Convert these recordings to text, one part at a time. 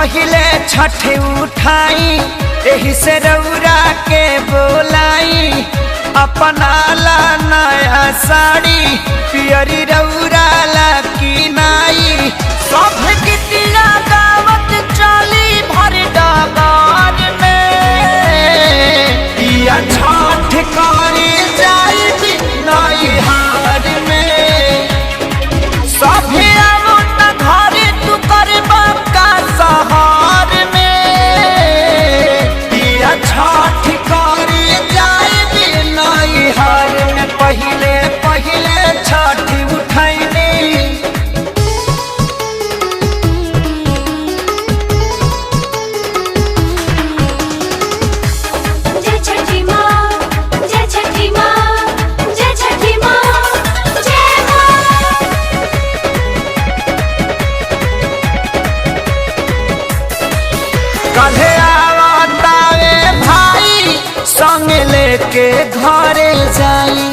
पहिले छठ उठाई एही से रउरा के बोलाई अपना ला नया साड़ी पियरी रउरा ला की नाई सब गीतिया गावत चली भर डगार में पिया छठ करे जाई नई हार में सभे आवो न घरे तू करबा का सहार में पिया छठ करे जाई नई हार में पहिले पहिले छठ उठैनी कल्हे आवतावे भाई संग लेके घरे जाई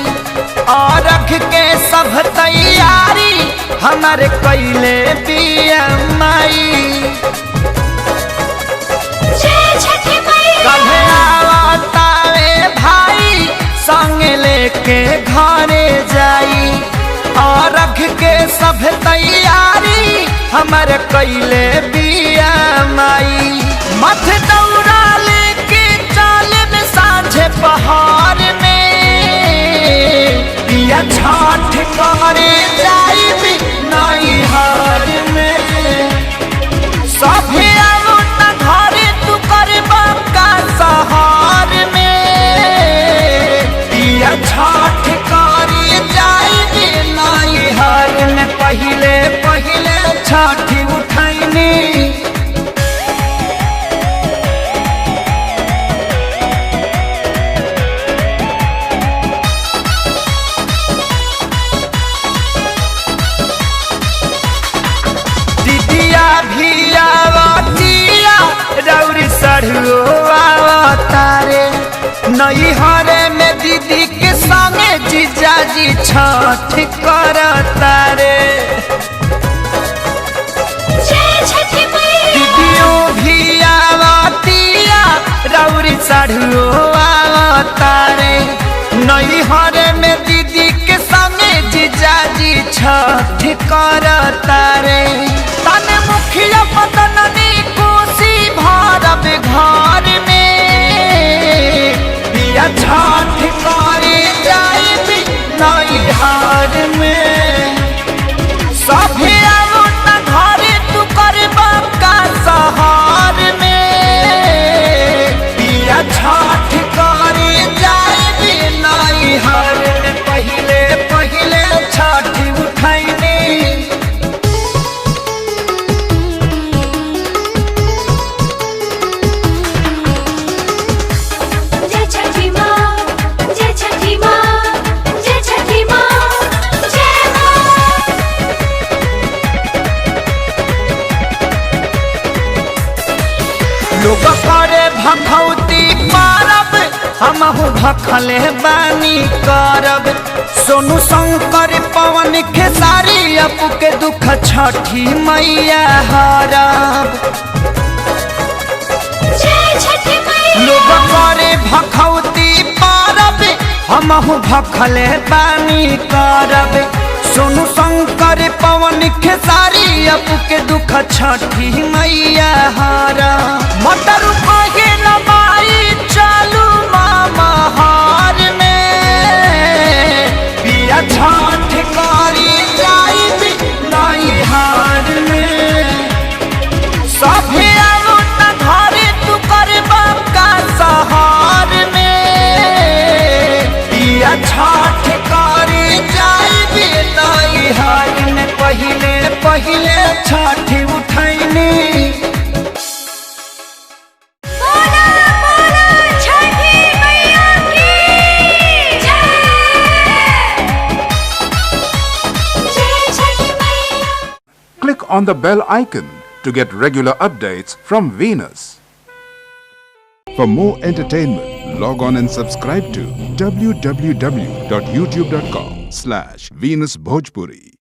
और रख के सब तैयारी हमारे कैले बिया माई कल्हे आवतावे भाई संग लेके घरे जाई और रख के सब तैयारी हमारे कैले बिया माई मथ दौड़ा लेके चाले में साझे पहाड़ में पिया छठ करे जाई भी नई हार में सभे आवो न घरे तू करबा का सहार में पिया छठ करे जाई भी नई हार में पहिले पहिले छठ उठैनी रउरी सढ़ुओ आवतारे नई हरे में दीदी के संगे जीजाजी छठ करतारे दीदियों भी आवतिया रउरी सढ़ुओ आवतारे नई हरे में दीदी के संगे जीजाजी छठ करतारे तने मुखिया पतननी कोसी भारत घर में पिया छठ करे जाई भी नई हार में सभे आवो न घरे तू करबा का सहार में पिया छठ करे जाई भी नई हार में पहिले पहिले छठ उठैनी लोग करे भखौती पारब हमहु भखले बानी करब सोनू शंकर पवन खेसारी अपू के दुख छठी मैया हरब लोग करे भखौती पारब हमहु भखले बानी करब सोनू शंकर पवन खेसारी अपू के दुख छठी मैया हारा मटर कहे नबाई चालू मामा हार में पिया छठ करी जाई भी नई हार में सभे आवो न घरे तू करबा का सहार में पिया छठ करी जाई भी नई हार में पहिले पहिले Chhath उठैनी Click on the bell icon to get regular updates from Venus. For more entertainment, log on and subscribe to www.youtube.com/VenusBhojpuri.